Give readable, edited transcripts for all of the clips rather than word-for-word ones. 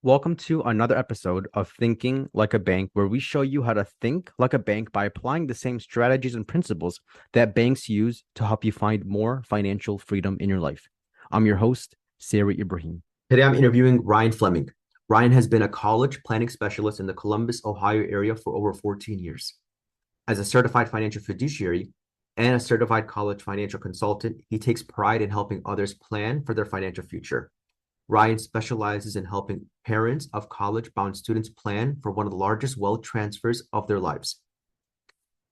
Welcome to another episode of Thinking Like a Bank, where we show you how to think like a bank by applying the same strategies and principles that banks use to help you find more financial freedom in your life. I'm your host, Sari Ibrahim. Today I'm interviewing Ryan Fleming. Ryan has been a college planning specialist in the Columbus, Ohio area for over 14 years. As a certified financial fiduciary and a certified college financial consultant, he takes pride in helping others plan for their financial future. Ryan specializes in helping parents of college-bound students plan for one of the largest wealth transfers of their lives.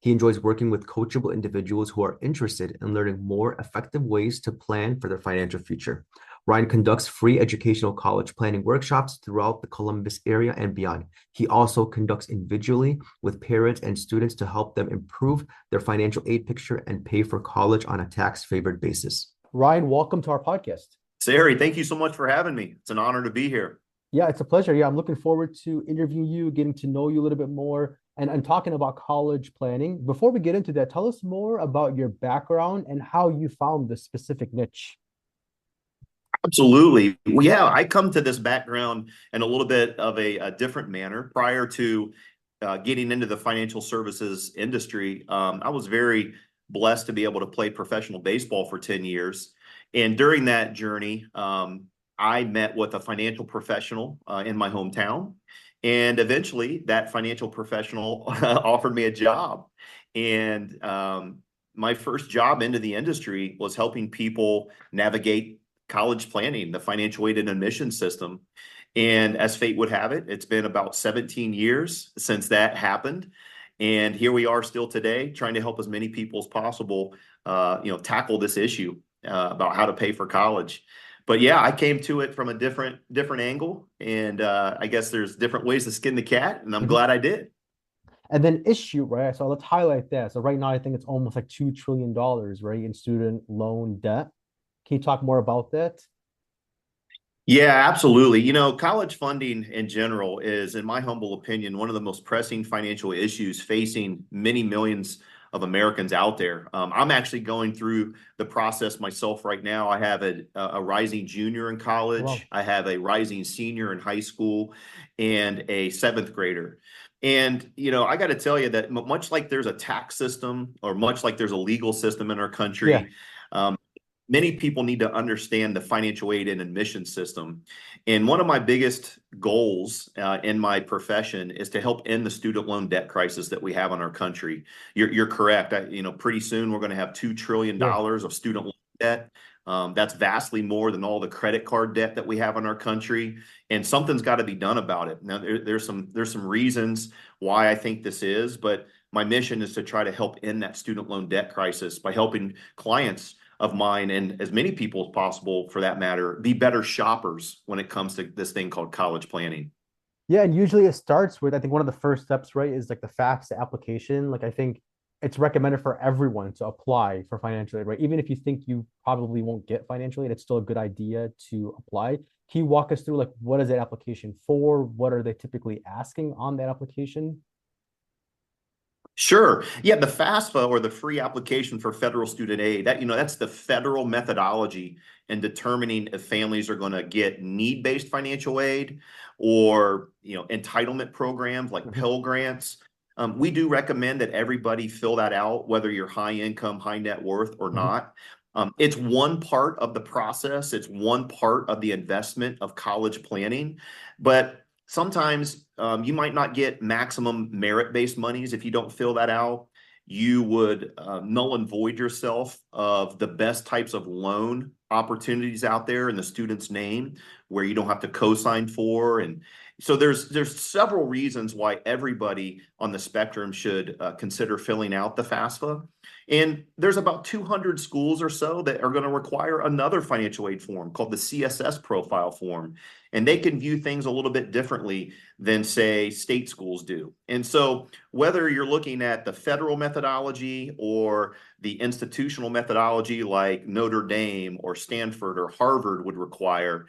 He enjoys working with coachable individuals who are interested in learning more effective ways to plan for their financial future. Ryan conducts free educational college planning workshops throughout the Columbus area and beyond. He also conducts individually with parents and students to help them improve their financial aid picture and pay for college on a tax-favored basis. Ryan, welcome to our podcast. Sari, thank you so much for having me. It's an honor to be here. Yeah, it's a pleasure. Yeah, I'm looking forward to interviewing you, getting to know you a little bit more, and talking about college planning. Before we get into that, tell us more about your background and how you found this specific niche. Absolutely. Well, yeah, I come to this background in a little bit of a different manner. Prior to getting into the financial services industry, I was very blessed to be able to play professional baseball for 10 years. And during that journey, I met with a financial professional in my hometown. And eventually that financial professional offered me a job. And my first job into the industry was helping people navigate college planning, the financial aid and admission system. And as fate would have it, it's been about 17 years since that happened. And here we are still today trying to help as many people as possible, tackle this issue about how to pay for college. But yeah, I came to it from a different angle. And I guess there's different ways to skin the cat, and I'm glad I did. And then issue, right? So let's highlight that. So right now, I think it's almost like $2 trillion, right, in student loan debt. Can you talk more about that? Yeah, absolutely. College funding in general is, in my humble opinion, one of the most pressing financial issues facing many millions of Americans out there. I'm actually going through the process myself right now. I have a rising junior in college. Wow. I have a rising senior in high school and a seventh grader. And, I got to tell you that much like there's a tax system or much like there's a legal system in our Yeah. country, many people need to understand the financial aid and admission system. And one of my biggest goals in my profession is to help end the student loan debt crisis that we have in our country. You're correct. Pretty soon we're going to have $2 trillion Yeah. of student loan debt. That's vastly more than all the credit card debt that we have in our country. And something's got to be done about it. Now, there's some reasons why I think this is, but my mission is to try to help end that student loan debt crisis by helping clients of mine, and as many people as possible for that matter, be better shoppers when it comes to this thing called college planning. Yeah, and usually it starts with, I think one of the first steps, right, is like the FAFSA application. Like I think it's recommended for everyone to apply for financial aid, right? Even if you think you probably won't get financial aid, it's still a good idea to apply. Can you walk us through like what is that application for? What are they typically asking on that application? Sure. Yeah, the FAFSA, or the free application for federal student aid, that's the federal methodology in determining if families are going to get need-based financial aid or, entitlement programs like Pell Grants. We do recommend that everybody fill that out, whether you're high income, high net worth or Mhm. not. It's one part of the process. It's one part of the investment of college planning, but sometimes you might not get maximum merit-based monies if you don't fill that out. You would null and void yourself of the best types of loan opportunities out there in the student's name where you don't have to co-sign for. And so there's several reasons why everybody on the spectrum should consider filling out the FAFSA. And there's about 200 schools or so that are going to require another financial aid form called the CSS profile form. And they can view things a little bit differently than, say, state schools do. And so whether you're looking at the federal methodology or the institutional methodology like Notre Dame or Stanford or Harvard would require,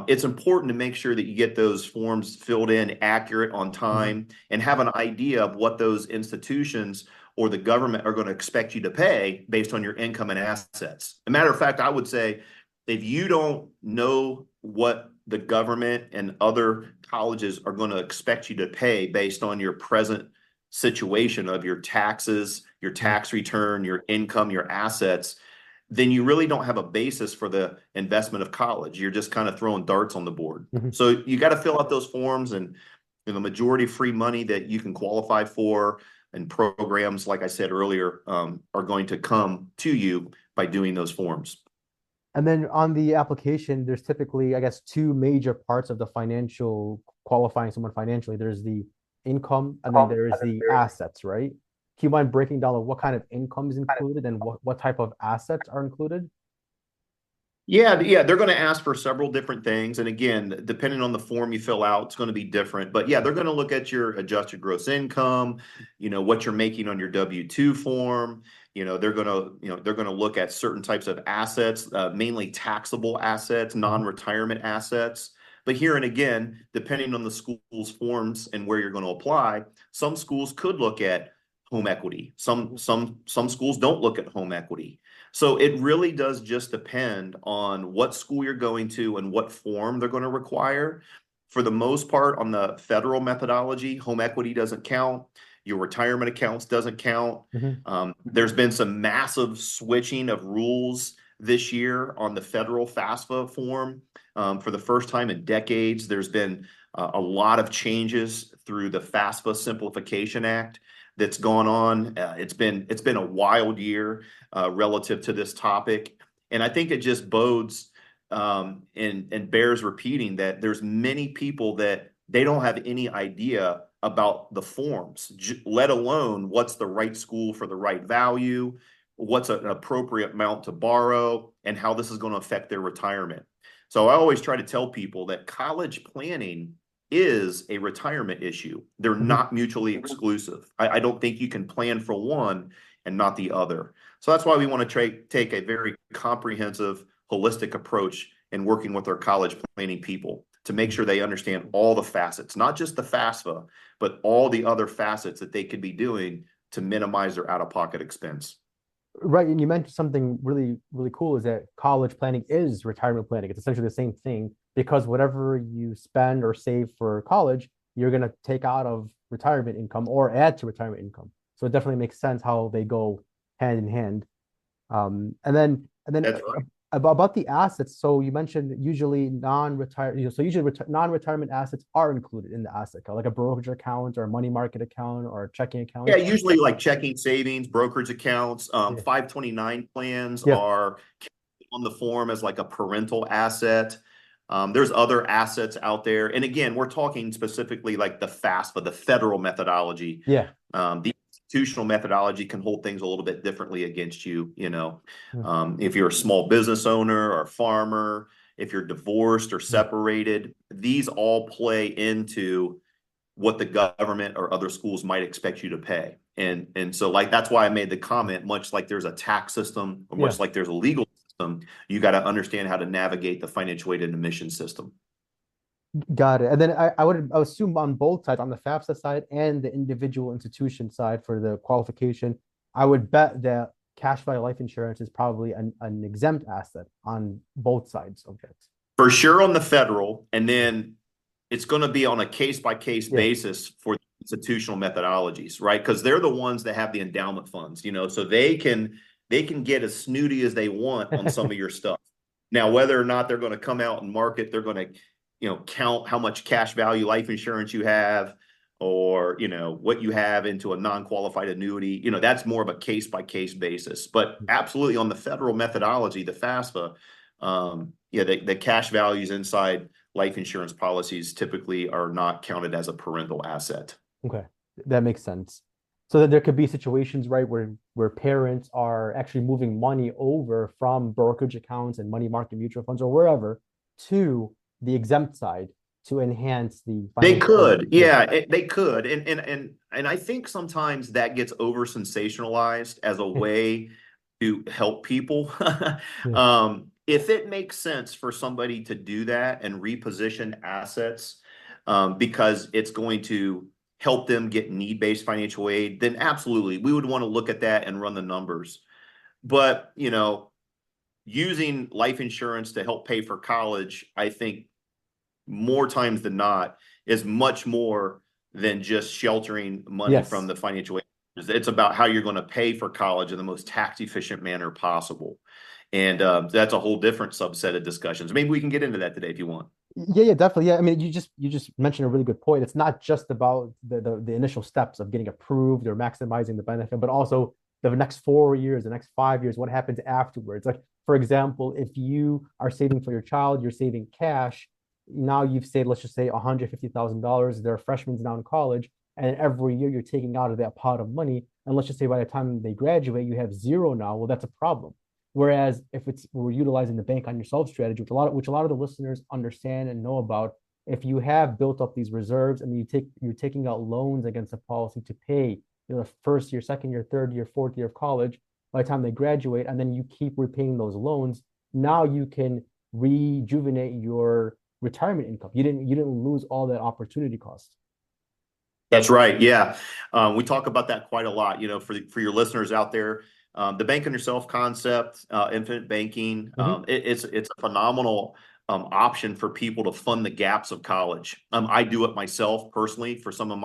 it's important to make sure that you get those forms filled in accurate, on time, and have an idea of what those institutions or the government are going to expect you to pay based on your income and assets. As a matter of fact, I would say if you don't know what the government and other colleges are going to expect you to pay based on your present situation of your taxes, your tax return, your income, your assets, then you really don't have a basis for the investment of college. You're just kind of throwing darts on the board. Mhm. So you got to fill out those forms, and the majority of free money that you can qualify for and programs, like I said earlier, are going to come to you by doing those forms. And then on the application, there's typically, I guess, two major parts of the financial qualifying someone financially. There's the income and then there is the assets, right? Do you mind breaking down what kind of income is included and what type of assets are included? Yeah, they're going to ask for several different things. And again, depending on the form you fill out, it's going to be different. But yeah, they're going to look at your adjusted gross income, what you're making on your W-2 form. They're going to look at certain types of assets, mainly taxable assets, non-retirement assets. But here and again, depending on the school's forms and where you're going to apply, some schools could look at home equity. Some schools don't look at home equity. So it really does just depend on what school you're going to and what form they're going to require. For the most part, on the federal methodology, home equity doesn't count. Your retirement accounts doesn't count. There's been some massive switching of rules this year on the federal FAFSA form. For the first time in decades, there's been a lot of changes through the FAFSA Simplification Act that's gone on. It's been a wild year relative to this topic, and I think it just bodes and bears repeating that there's many people that they don't have any idea about the forms, let alone what's the right school for the right value, what's an appropriate amount to borrow, and how this is going to affect their retirement. So I always try to tell people that college planning is a retirement issue. They're not mutually exclusive. I don't think you can plan for one and not the other. So that's why we want to take a very comprehensive, holistic approach in working with our college planning people to make sure they understand all the facets, not just the FAFSA, but all the other facets that they could be doing to minimize their out-of-pocket expense. Right, and you mentioned something really, really cool is that college planning is retirement planning. It's essentially the same thing because whatever you spend or save for college, you're going to take out of retirement income or add to retirement income. So it definitely makes sense how they go hand in hand. And then That's right. about the assets. So you mentioned usually non-retire, so usually non-retirement assets are included in the asset account, like a brokerage account or a money market account or a checking account. Yeah, usually like checking, savings, brokerage accounts, 529 plans are on the form as like a parental asset. There's other assets out there. And again, we're talking specifically like the FAFSA, the federal methodology. The institutional methodology can hold things a little bit differently against you. If you're a small business owner or farmer, if you're divorced or separated, these all play into what the government or other schools might expect you to pay. And so like that's why I made the comment, much like there's a tax system or much like there's a legal system, you got to understand how to navigate the financial aid and admission system. Got it. And then I would assume on both sides, on the FAFSA side and the individual institution side for the qualification, I would bet that cash value life insurance is probably an exempt asset on both sides of it. For sure on the federal, and then it's going to be on a case-by-case basis for the institutional methodologies, right? Because they're the ones that have the endowment funds, so they can get as snooty as they want on some of your stuff. Now, whether or not they're going to come out and market, they're going to, count how much cash value life insurance you have or, what you have into a non-qualified annuity, that's more of a case-by-case basis. But absolutely on the federal methodology, the FAFSA, the cash values inside life insurance policies typically are not counted as a parental asset. Okay, that makes sense. So that there could be situations, right, where parents are actually moving money over from brokerage accounts and money market mutual funds or wherever to the exempt side to enhance the They could, they could. And I think sometimes that gets over sensationalized as a way to help people. If it makes sense for somebody to do that and reposition assets because it's going to help them get need-based financial aid, then absolutely, we would want to look at that and run the numbers. But, using life insurance to help pay for college, I think more times than not is much more than just sheltering money from Yes. the financial aid. It's about how you're going to pay for college in the most tax efficient manner possible. And that's a whole different subset of discussions. Maybe we can get into that today if you want. Yeah, definitely. Yeah, I mean, you just mentioned a really good point. It's not just about the initial steps of getting approved or maximizing the benefit, but also the next 4 years, the next 5 years, what happens afterwards. Like, for example, if you are saving for your child, you're saving cash. Now you've saved, let's just say, $150,000. They're freshmen now in college, and every year you're taking out of that pot of money. And let's just say by the time they graduate, you have zero now. Well, that's a problem. Whereas if we're utilizing the bank on yourself strategy, which a lot of the listeners understand and know about, if you have built up these reserves and you're taking out loans against a policy to pay, the first year, second year, third year, fourth year of college, by the time they graduate, and then you keep repaying those loans, now you can rejuvenate your retirement income. You didn't lose all that opportunity cost. That's right. Yeah. We talk about that quite a lot, for your listeners out there. The bank on yourself concept, infinite banking, Mhm. it's a phenomenal option for people to fund the gaps of college. I do it myself personally for some of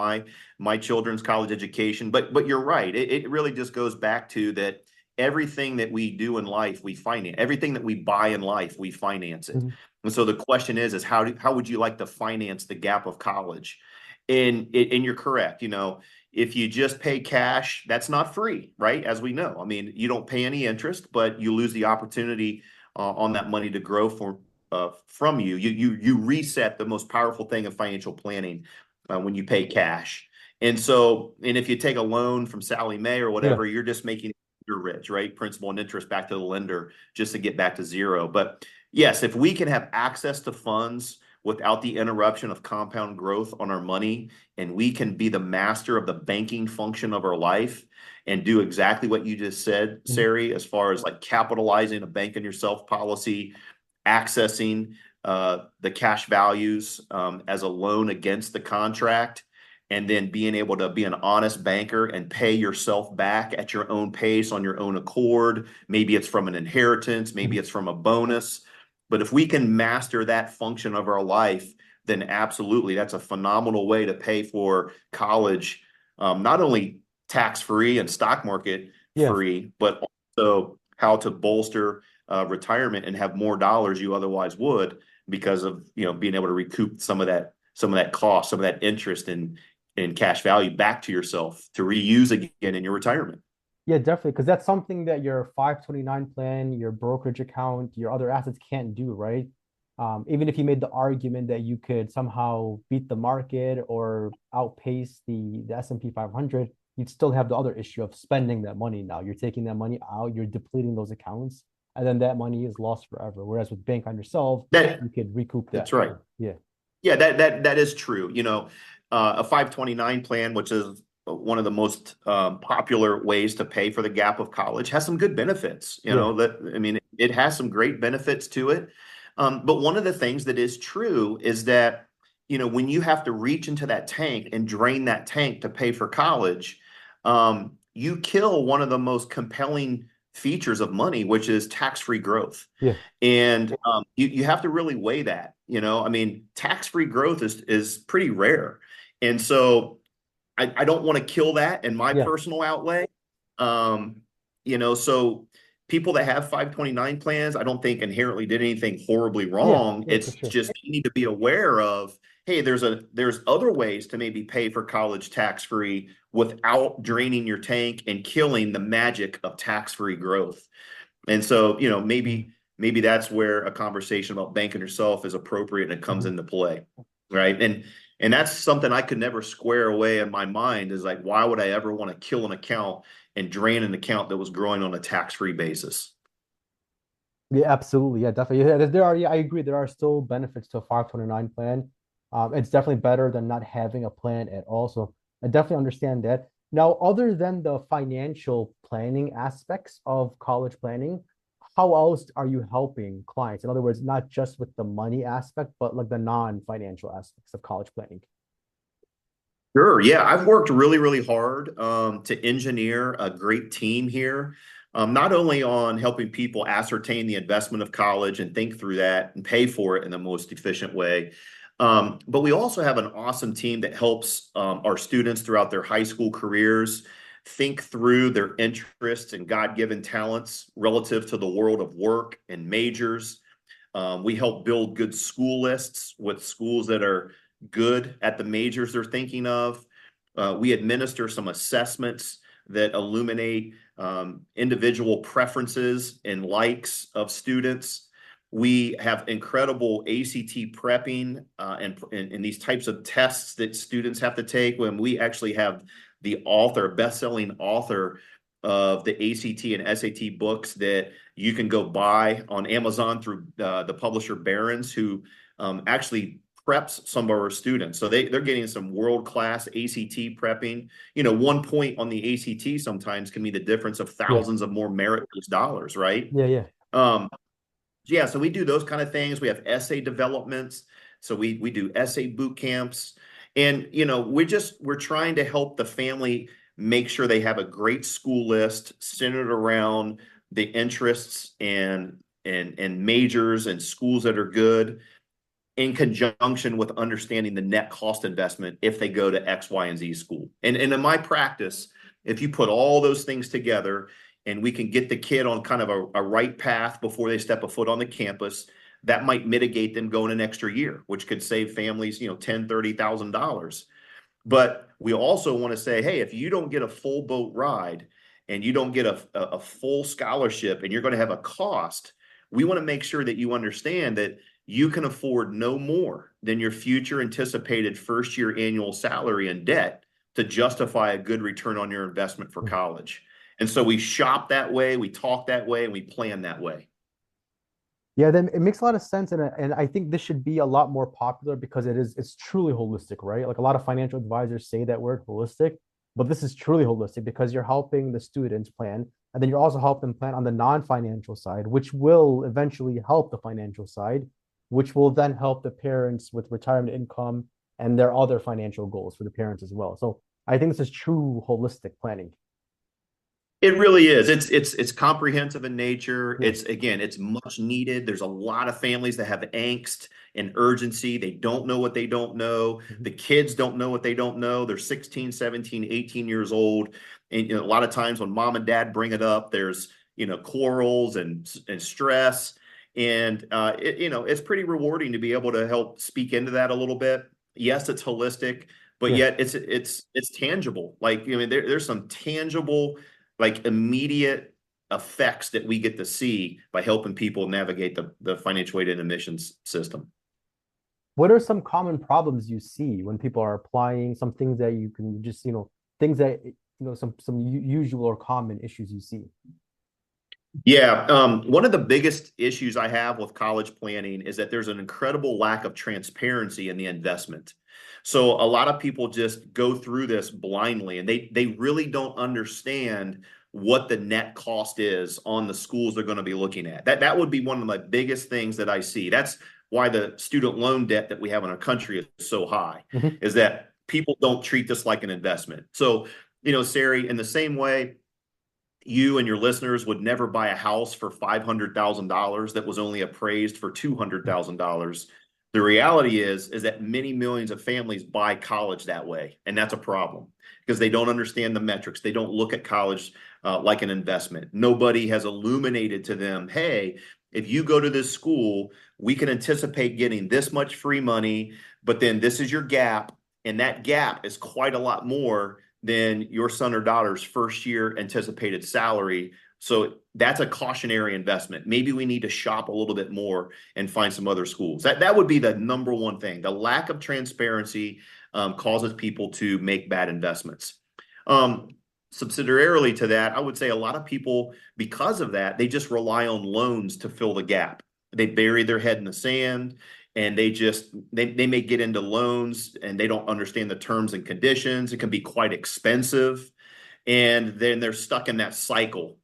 my children's college education. But you're right. It really just goes back to that everything that we do in life, we finance. Everything that we buy in life, we finance it. Mhm. And so the question is how would you like to finance the gap of college? And you're correct. If you just pay cash, that's not free, right? As we know, I mean, you don't pay any interest, but you lose the opportunity on that money to grow from you. You reset the most powerful thing of financial planning when you pay cash. And if you take a loan from Sally Mae or Yeah. whatever, you're just making you're rich, right? Principal and interest back to the lender just to get back to zero. But yes, if we can have access to funds without the interruption of compound growth on our money, and we can be the master of the banking function of our life and do exactly what you just said, Mhm. Sari, as far as like capitalizing a bank on yourself policy, accessing the cash values as a loan against the contract, and then being able to be an honest banker and pay yourself back at your own pace on your own accord. Maybe it's from an inheritance, maybe Mhm. it's from a bonus. But if we can master that function of our life, then absolutely, that's a phenomenal way to pay for college, not only tax-free and stock market Yeah. free, but also how to bolster retirement and have more dollars you otherwise would because of being able to recoup some of that cost, some of that interest in cash value back to yourself to reuse again in your retirement. Yeah, definitely. Because that's something that your 529 plan, your brokerage account, your other assets can't do, right? Even if you made the argument that you could somehow beat the market or outpace the S&P 500, you'd still have the other issue of spending that money now. You're taking that money out, you're depleting those accounts, and then that money is lost forever. Whereas with bank on yourself, That you could recoup that's that. right. Yeah. Yeah, that is true. A 529 plan, which is one of the most popular ways to pay for the gap of college, has some good benefits. Yeah. I mean, it has some great benefits to it. But one of the things that is true is that, when you have to reach into that tank and drain that tank to pay for college, you kill one of the most compelling features of money, which is tax-free growth. Yeah. And you have to really weigh that. I mean, tax-free growth is pretty rare. And so I don't want to kill that in my Yeah. personal outlay. Um, so people that have 529 plans, I don't think inherently did anything horribly Yeah. wrong. Yeah, for It's sure. just you need to be aware of, hey, there's other ways to maybe pay for college tax-free without draining your tank and killing the magic of tax-free growth. And so, Mhm. maybe that's where a conversation about banking yourself is appropriate and it comes Mhm. into play. Right. And that's something I could never square away in my mind is like, why would I ever want to kill an account and drain an account that was growing on a tax-free basis? Yeah, absolutely. Yeah, definitely. Yeah, yeah, I agree. There are still benefits to a 529 plan. It's definitely better than not having a plan at all. So I definitely understand that. Now, other than the financial planning aspects of college planning, how else are you helping clients? In other words, not just with the money aspect, but like the non-financial aspects of college planning. Sure. Yeah, I've worked really, really hard to engineer a great team here, not only on helping people ascertain the investment of college and think through that and pay for it in the most efficient way, But we also have an awesome team that helps our students throughout their high school careers think through their interests and God-given talents relative to the world of work and majors. We help build good school lists with schools that are good at the majors they're thinking of. We administer some assessments that illuminate individual preferences and likes of students. We have incredible ACT prepping and these types of tests that students have to take. When we actually have the author, best-selling author of the ACT and SAT books that you can go buy on Amazon through the publisher Barron's, who actually preps some of our students. So they're getting some world-class ACT prepping. You know, 1 point on the ACT sometimes can be the difference of Yeah. thousands of more merit-based dollars, right? Yeah. Yeah. Um, yeah, so we do those kind of things. We have essay developments. So we do essay boot camps. And, you know, we're trying to help the family make sure they have a great school list centered around the interests and majors and schools that are good, in conjunction with understanding the net cost investment if they go to X, Y, and Z school. And in my practice, if you put all those things together and we can get the kid on kind of a right path before they step a foot on the campus, that might mitigate them going an extra year, which could save families, you know, $10,000, $30,000. But we also want to say, hey, if you don't get a full boat ride and you don't get a full scholarship and you're going to have a cost, we want to make sure that you understand that you can afford no more than your future anticipated first year annual salary and debt to justify a good return on your investment for college. And so we shop that way, we talk that way, and we plan that way. Yeah, then it makes a lot of sense, and I think this should be a lot more popular because it's truly holistic, right? Like a lot of financial advisors say that word holistic, but this is truly holistic because you're helping the students plan, and then you're also helping them plan on the non-financial side, which will eventually help the financial side, which will then help the parents with retirement income and their other financial goals for the parents as well. So I think this is true holistic planning. It really is. It's comprehensive in nature. Yeah. It's much needed. There's a lot of families that have angst and urgency. They don't know what they don't know. Mhm. The kids don't know what they don't know. They're 16, 17, 18 years old. And you know, a lot of times when mom and dad bring it up, there's, you know, quarrels and stress. And you know, it's pretty rewarding to be able to help speak into that a little bit. Yes, it's holistic, but Yeah. yet it's tangible. Like, I mean, there's some tangible, like, immediate effects that we get to see by helping people navigate the financial aid and admissions system. What are some common problems you see when people are applying, some things that you can just, things that, some usual or common issues you see? Yeah, one of the biggest issues I have with college planning is that there's an incredible lack of transparency in the investment. So a lot of people just go through this blindly, and they really don't understand what the net cost is on the schools they're going to be looking at. That would be one of my biggest things that I see. That's why the student loan debt that we have in our country is so high, Mhm. is that people don't treat this like an investment. So, you know, Sari, in the same way, you and your listeners would never buy a house for $500,000 that was only appraised for $200,000. The reality is that many millions of families buy college that way, and that's a problem because they don't understand the metrics. They don't look at college like an investment. Nobody has illuminated to them, hey, if you go to this school, we can anticipate getting this much free money, but then this is your gap, and that gap is quite a lot more than your son or daughter's first year anticipated salary. So that's a cautionary investment. Maybe we need to shop a little bit more and find some other schools. That would be the number one thing. The lack of transparency causes people to make bad investments. Subsidiarily to that, I would say a lot of people, because of that, they just rely on loans to fill the gap. They bury their head in the sand, and they may get into loans and they don't understand the terms and conditions. It can be quite expensive, and then they're stuck in that cycle.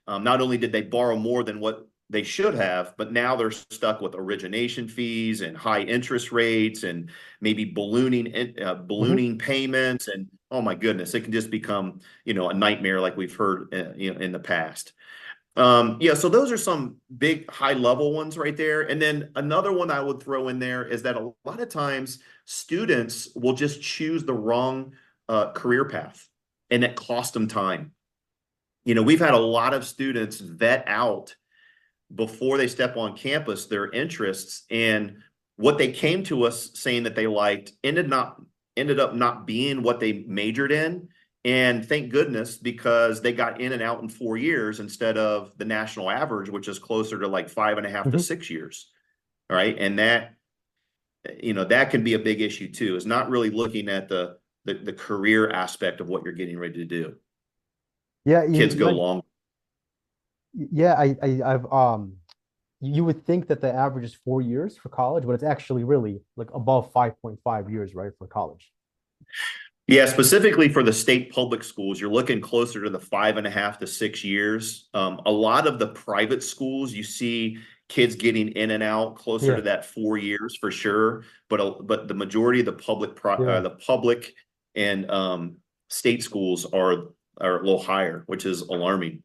Not only did they borrow more than what they should have, but now they're stuck with origination fees and high interest rates and maybe Mhm. ballooning payments. And oh my goodness, it can just become, you know, a nightmare like we've heard, you know, in the past. Yeah, so those are some big high level ones right there. And then another one I would throw in there is that a lot of times students will just choose the wrong career path and it costs them time. We've had a lot of students vet out before they step on campus their interests, and what they came to us saying that they liked ended up not being what they majored in. And thank goodness, because they got in and out in 4 years instead of the national average, which is closer to like 5.5 to Mhm. 6 years. All right. And that can be a big issue too, is not really looking at the career aspect of what you're getting ready to do. Yeah, Kids go long. yeah, I've you would think that the average is 4 years for college, but it's actually really like above 5.5 years, right, for college. Yeah, specifically for the state public schools, you're looking closer to the 5.5 to 6 years. A lot of the private schools, you see kids getting in and out closer Yeah, to that 4 years for sure. But the majority of the yeah. the public and state schools are a little higher, which is alarming.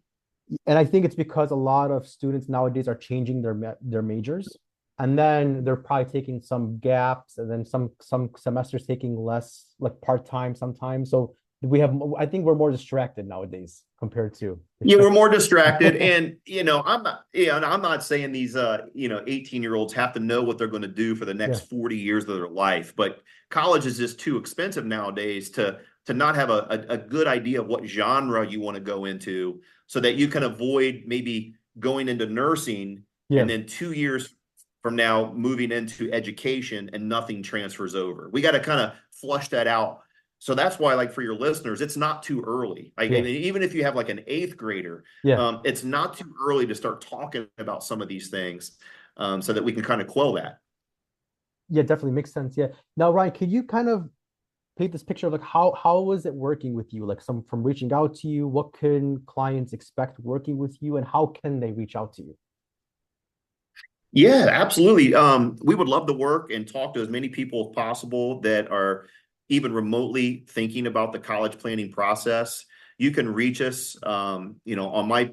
And I think it's because a lot of students nowadays are changing their majors, and then they're probably taking some gaps, and then some semesters taking less, like part-time sometimes. So I think we're more distracted nowadays compared to. Yeah, we're more distracted, and I'm not saying these 18-year-olds have to know what they're going to do for the next Yeah, 40 years of their life, but college is just too expensive nowadays to not have a good idea of what genre you want to go into, so that you can avoid maybe going into nursing and yeah. then 2 years from now moving into education and nothing transfers over. We got to kind of flush that out. So that's why, like, for your listeners, it's not too early. Like, I Yeah, mean, even if you have like an eighth grader, yeah, it's not too early to start talking about some of these things, so that we can kind of quell that. yeah. Definitely makes sense. Yeah. Now, Ryan, could you kind of paint this picture of like how was it working with you? Like some from reaching out to you, what can clients expect working with you, and how can they reach out to you? Yeah, absolutely. We would love to work and talk to as many people as possible that are even remotely thinking about the college planning process. You can reach us, on my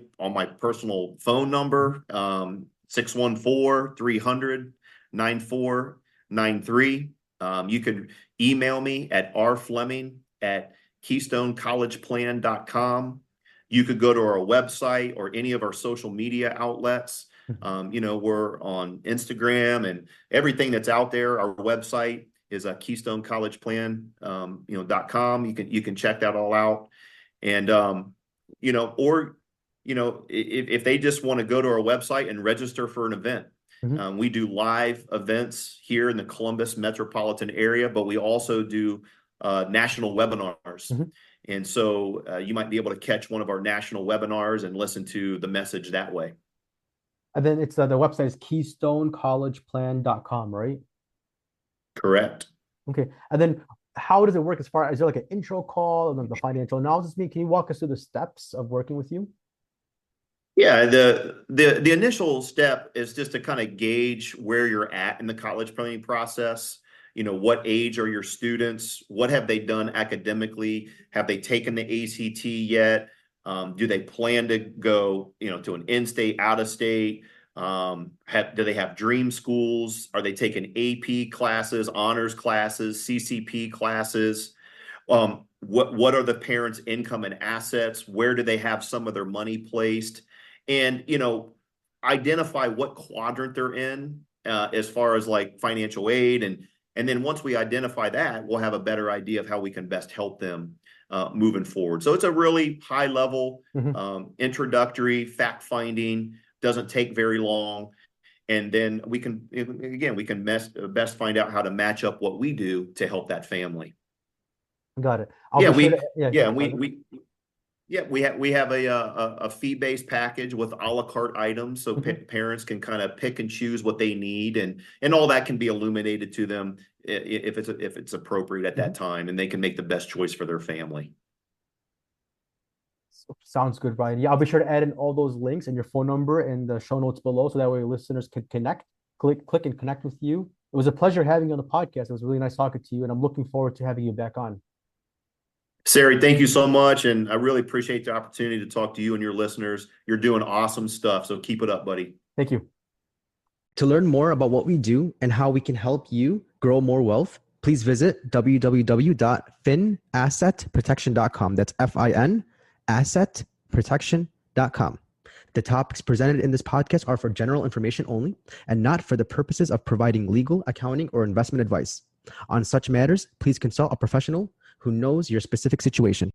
personal phone number, 614-300-9493. You can email me at rfleming@keystonecollegeplan.com. You could go to our website or any of our social media outlets. We're on Instagram and everything that's out there. Our website is a keystonecollegeplan, .com. You can check that all out. And or if they just want to go to our website and register for an event. Mhm. We do live events here in the Columbus metropolitan area, but we also do national webinars. Mhm. And so you might be able to catch one of our national webinars and listen to the message that way. And then it's the website is keystonecollegeplan.com, right? Correct. Okay. And then how does it work as far as, is there like an intro call and then the financial analysis meeting? Can you walk us through the steps of working with you? Yeah, the initial step is just to kind of gauge where you're at in the college planning process. What age are your students? What have they done academically? Have they taken the ACT yet? Do they plan to go, to an in-state, out-of-state? Do they have dream schools? Are they taking AP classes, honors classes, CCP classes? What are the parents' income and assets? Where do they have some of their money placed? And identify what quadrant they're in, as far as like financial aid, and then once we identify that, we'll have a better idea of how we can best help them moving forward. So it's a really high level Mhm. introductory fact finding. Doesn't take very long, and then we can best find out how to match up what we do to help that family. Got it. I'll Yeah, be sure to, we yeah, yeah sorry, go ahead. we have a fee-based package with a la carte items, so Mhm. parents can kind of pick and choose what they need, and all that can be illuminated to them if it's appropriate at that Mhm. time, and they can make the best choice for their family. Sounds good, Ryan. Yeah, I'll be sure to add in all those links and your phone number in the show notes below so that way listeners can click and connect with you. It was a pleasure having you on the podcast. It was really nice talking to you, and I'm looking forward to having you back on. Sari, thank you so much. And I really appreciate the opportunity to talk to you and your listeners. You're doing awesome stuff. So keep it up, buddy. Thank you. To learn more about what we do and how we can help you grow more wealth, please visit www.finassetprotection.com. That's FIN, assetprotection.com. The topics presented in this podcast are for general information only and not for the purposes of providing legal, accounting, or investment advice. On such matters, please consult a professional who knows your specific situation.